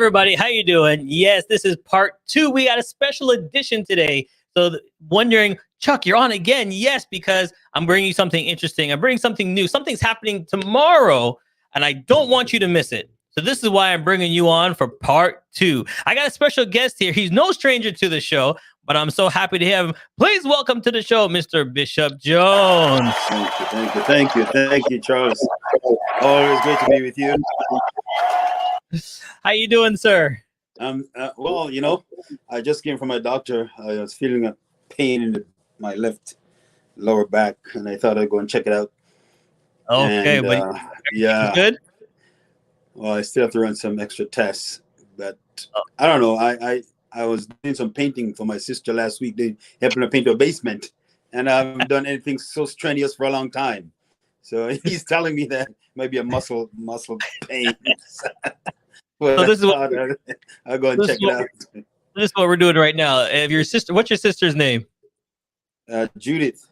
everybody, how you doing? Yes, this is part 2. We got a special edition today. So wondering, Chuck, you're on again? Yes, because I'm bringing you something interesting. I'm bringing something new. Something's happening tomorrow, and I don't want you to miss it. So this is why I'm bringing you on for part 2. I got a special guest here. He's no stranger to the show, but I'm so happy to have him. Please welcome to the show, Mr. Bishop Jones. Thank you, Charles. Always great to be with you. How you doing, sir? Well, I just came from my doctor. I was feeling a pain in my left lower back, and I thought I'd go and check it out. Okay, and, but yeah, good. well, I still have to run some extra tests, but I don't know. I was doing some painting for my sister last week. They helping her paint her basement, and I haven't done anything so strenuous for a long time. So he's telling me that maybe a muscle pain. So this is what I'll go and check it out. This is what we're doing right now. If your sister, what's your sister's name? Judith.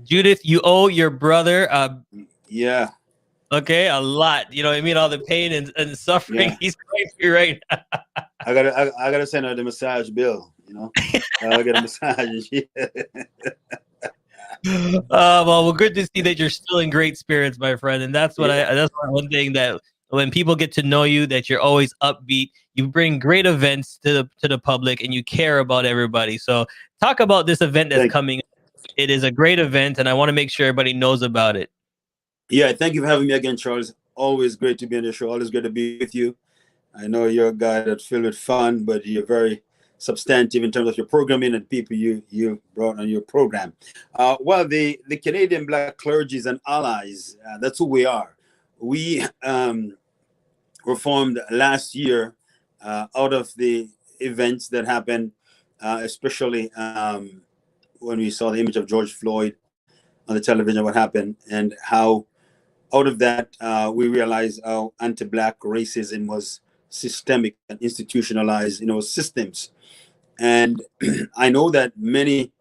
Judith, you owe your brother. Yeah. Okay, a lot. You know what I mean? All the pain and suffering he's going through right now. I gotta send her the massage bill. I'll get a massage. Well, good to see that you're still in great spirits, my friend. And that's what that's one thing that when people get to know you, that you're always upbeat. You bring great events to the public, and you care about everybody. So talk about this event that's coming up. It is a great event, and I want to make sure everybody knows about it. Yeah, thank you for having me again, Charles. Always great to be on the show. Always good to be with you. I know you're a guy that's filled with fun, but you're very substantive in terms of your programming and people you brought on your program. Well, the Canadian Black Clergies and Allies, that's who we are. We were formed last year out of the events that happened, especially when we saw the image of George Floyd on the television, what happened, and how out of that we realized how anti-Black racism was systemic and institutionalized in our systems. And I know that many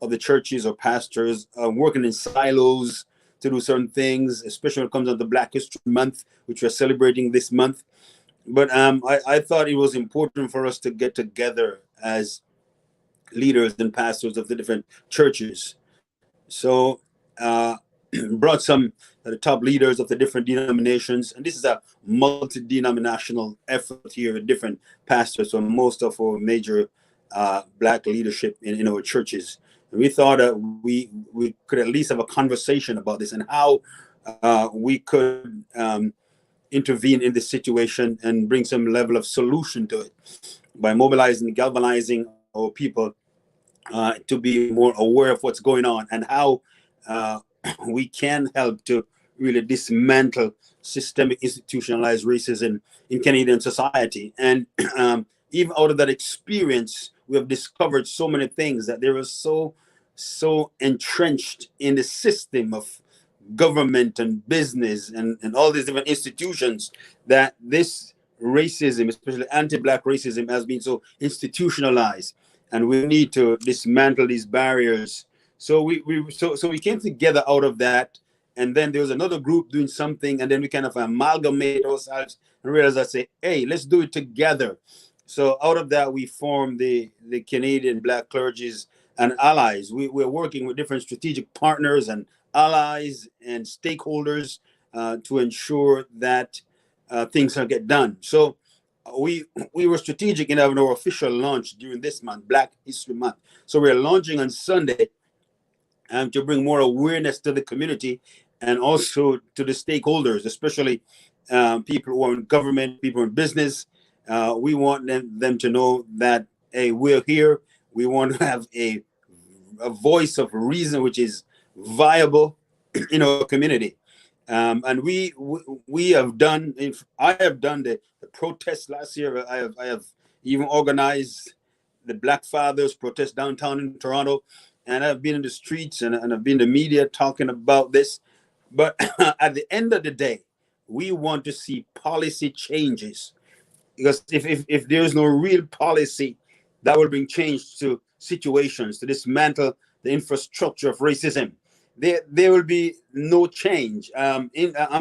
of the churches or pastors are working in silos to do certain things, especially when it comes on to Black History Month, which we're celebrating this month. But I thought it was important for us to get together as leaders and pastors of the different churches. So brought some of the top leaders of the different denominations, and this is a multi-denominational effort here with different pastors from most of our major Black leadership in our churches. And we thought that we could at least have a conversation about this and how we could intervene in this situation and bring some level of solution to it by mobilizing, galvanizing our people to be more aware of what's going on and how we can help to really dismantle systemic institutionalized racism in Canadian society. And even out of that experience, we have discovered so many things that they were so entrenched in the system of government and business and all these different institutions that this racism, especially anti-Black racism, has been so institutionalized. And we need to dismantle these barriers. So we came together out of that, and then there was another group doing something, and then we kind of amalgamate ourselves and realized I say, hey, let's do it together. So out of that, we formed the Canadian Black Clergies and Allies. We're working with different strategic partners and allies and stakeholders to ensure that things can get done. So we were strategic in having our official launch during this month, Black History Month. So we're launching on Sunday to bring more awareness to the community and also to the stakeholders, especially people who are in government, people in business. We want them to know that, hey, we're here. We want to have a voice of reason which is viable in our community. And we have done. I have done the protest last year. I have even organized the Black Fathers protest downtown in Toronto, and I've been in the streets and I've been in the media talking about this. But at the end of the day, we want to see policy changes, because if there is no real policy that will bring change to situations, to dismantle the infrastructure of racism, there will be no change. I'm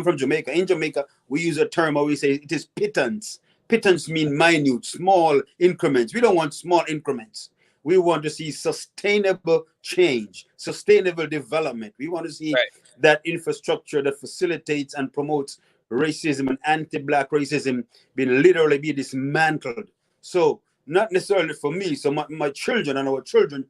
from Jamaica. In Jamaica, we use a term where we say it is pittance pittance mean minute, small increments. We don't want small increments. We want to see sustainable change, sustainable development. We want to see that infrastructure that facilitates and promotes racism and anti-Black racism literally be dismantled. So not necessarily for me, so my children and our children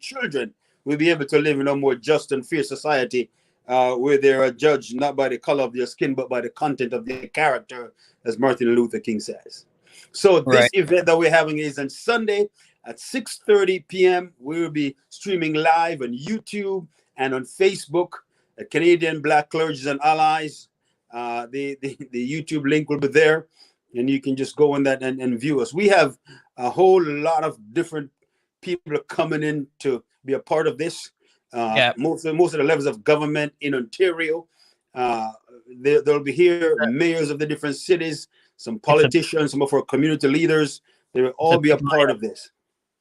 will be able to live in a more just and fair society where they are judged not by the color of their skin, but by the content of their character, as Martin Luther King says. So this event that we're having is on Sunday at 6:30 p.m. We will be streaming live on YouTube and on Facebook at Canadian Black Clergies and Allies. The YouTube link will be there, and you can just go on that and view us. We have a whole lot of different people coming in to be a part of this. Most of the levels of government in Ontario. They'll be here, mayors of the different cities, some politicians, some of our community leaders. They will all be a part of this.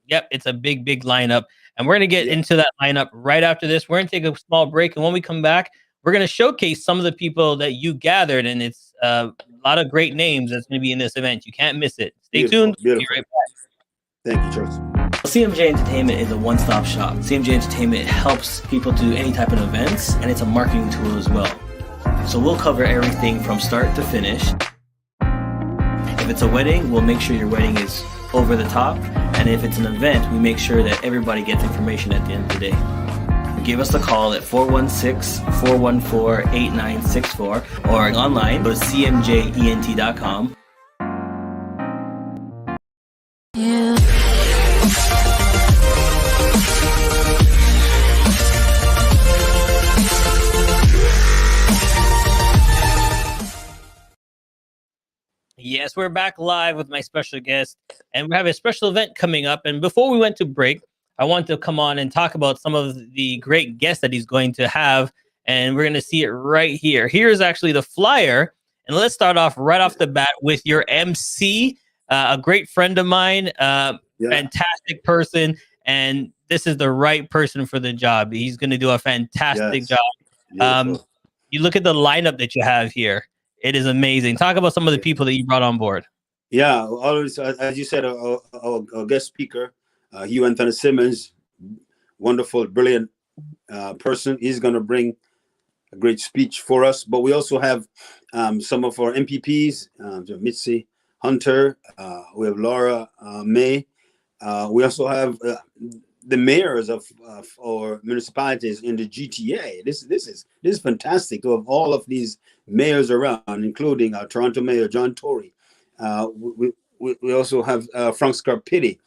Yep, it's a big lineup. And we're going to get into that lineup right after this. We're going to take a small break. And when we come back, we're going to showcase some of the people that you gathered. And it's a lot of great names that's going to be in this event. You can't miss it. Stay tuned. Beautiful. Be right back. Thank you, Charles. CMJ Entertainment is a one-stop shop. CMJ Entertainment helps people do any type of events, and it's a marketing tool as well. So we'll cover everything from start to finish. If it's a wedding, we'll make sure your wedding is over the top. And if it's an event, we make sure that everybody gets information at the end of the day. Give us a call at 416-414-8964 or online, go to cmjent.com. Yeah. Yes, we're back live with my special guest, and we have a special event coming up. And before we went to break, I want to come on and talk about some of the great guests that he's going to have, and we're going to see it right here. Here's actually the flyer, and let's start off right off the bat with your MC, a great friend of mine, fantastic person, and this is the right person for the job. He's going to do a fantastic job. You look at the lineup that you have here. It is amazing. Talk about some of the people that you brought on board. Yeah, always, as you said, our guest speaker, Hugh Anthony Simmonds, wonderful, brilliant person. He's going to bring a great speech for us. But we also have some of our MPPs, Mitzi Hunter. We have Laura May. We also have the mayors of our municipalities in the GTA. This is fantastic to have all of these mayors around, including our Toronto Mayor John Tory. We also have Frank Scarpitti.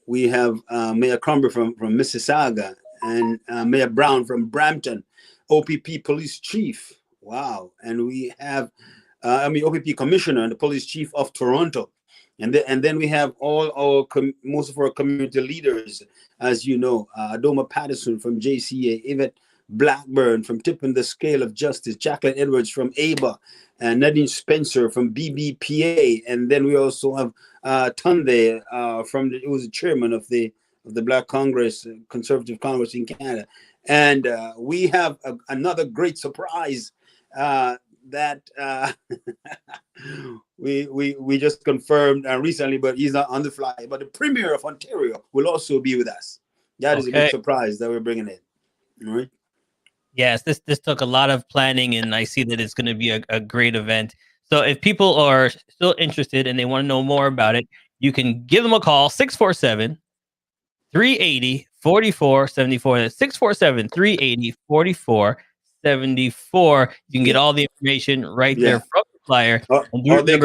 We have Mayor Cromber from Mississauga, and Mayor Brown from Brampton, OPP Police Chief. Wow. And we have OPP Commissioner and the Police Chief of Toronto. And then we have all our most of our community leaders, as you know, Adoma Patterson from JCA, Yvette Blackburn from Tipping the Scale of Justice, Jacqueline Edwards from ABA, and Nadine Spencer from BBPA, and then we also have Tunde who was the chairman of the Black Congress, Conservative Congress in Canada, and we have another great surprise that we just confirmed recently, but he's not on the fly. But the Premier of Ontario will also be with us. That is a big surprise that we're bringing in. All right. Yes, this took a lot of planning, and I see that it's going to be a great event. So if people are still interested and they want to know more about it, you can give them a call, 647-380-4474. That's 647-380-4474. You can get all the information right there from the flyer. Or they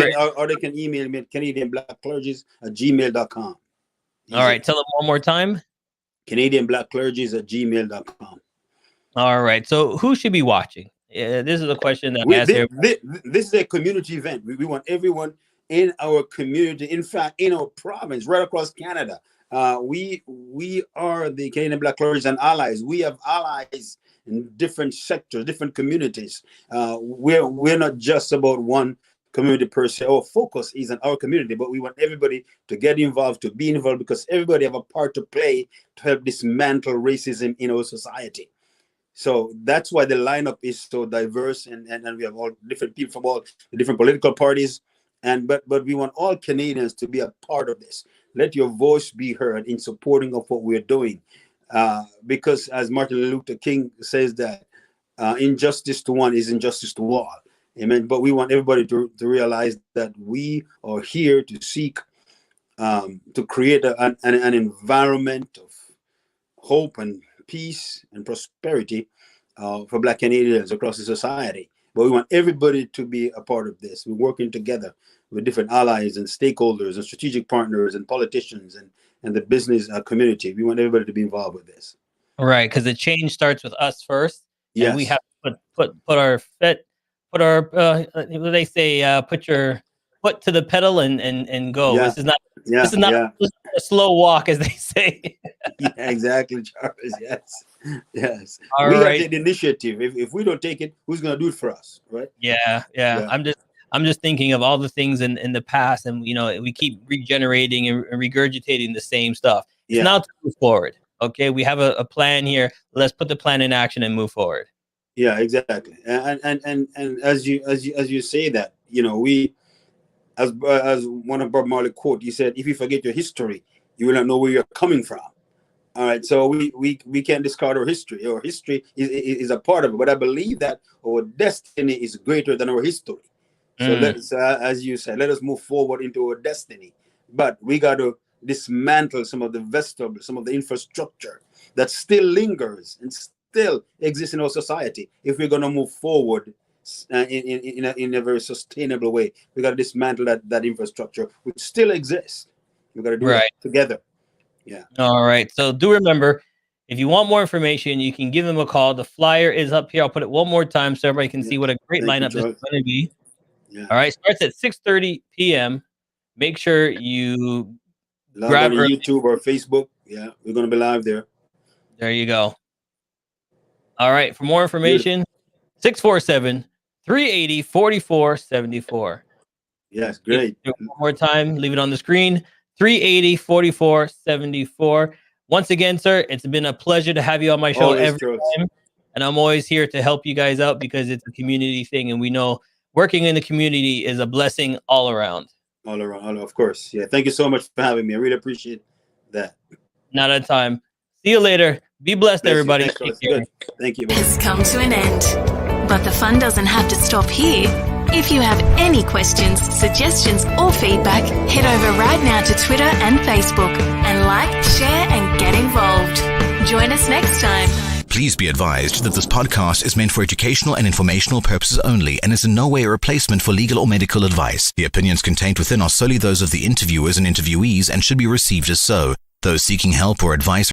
can email me at CanadianBlackClergies@gmail.com. All right, tell them one more time. CanadianBlackClergies@gmail.com. All right. So who should be watching? This is a question that I asked here. This is a community event. We want everyone in our community, in fact, in our province, right across Canada. We are the Canadian Black Clergies and Allies. We have allies in different sectors, different communities. We're not just about one community per se. Our focus is on our community, but we want everybody to get involved, to be involved, because everybody have a part to play to help dismantle racism in our society. So that's why the lineup is so diverse, and we have all different people from all the different political parties. But we want all Canadians to be a part of this. Let your voice be heard in supporting of what we're doing, because as Martin Luther King says that injustice to one is injustice to all. Amen. But we want everybody to realize that we are here to seek to create an environment of hope and peace and prosperity for Black Canadians across the society. But we want everybody to be a part of this. We're working together with different allies and stakeholders and strategic partners and politicians and the business community. We want everybody to be involved with this. Right, because the change starts with us first. Yes. And we have to put our what do they say? Put your foot to the pedal and go. Yeah. This is not a slow walk, as they say. Yeah, exactly, Charles. Yes. All we right. got to take the initiative. If we don't take it, who's going to do it for us, right? Yeah. I'm just thinking of all the things in the past, and we keep regenerating and regurgitating the same stuff. It's now to move forward. Okay, we have a plan here. Let's put the plan in action and move forward. Yeah, exactly. And as you say that, we, as one of Bob Marley quote, he said, "If you forget your history, you will not know where you're coming from." All right, so we can't discard our history. Our history is a part of it, but I believe that our destiny is greater than our history. So let's, as you said, let us move forward into our destiny. But we got to dismantle some of the vestiges, some of the infrastructure that still lingers and still exists in our society. If we're going to move forward in a very sustainable way, we got to dismantle that infrastructure, which still exists. We got to do it together. Yeah. All right. So do remember, if you want more information, you can give them a call. The flyer is up here. I'll put it one more time so everybody can see what a great lineup this is going to be. Yeah. All right. Starts at 6:30 p.m. Make sure you grab on YouTube or Facebook. Yeah, we're going to be live there. There you go. All right. For more information, 647-380-4474. Yes, great. One more time. Leave it on the screen. 380-4474. Once again, sir, it's been a pleasure to have you on my show every time. And I'm always here to help you guys out because it's a community thing. And we know working in the community is a blessing all around. All around, of course. Yeah, thank you so much for having me. I really appreciate that. Not at time. See you later. Be blessed, everybody. Good. Thank you. Has come to an end. But the fun doesn't have to stop here. If you have any questions, suggestions, or feedback, head over right now to Twitter and Facebook and like, share, and get involved. Join us next time. Please be advised that this podcast is meant for educational and informational purposes only and is in no way a replacement for legal or medical advice. The opinions contained within are solely those of the interviewers and interviewees and should be received as so. Those seeking help or advice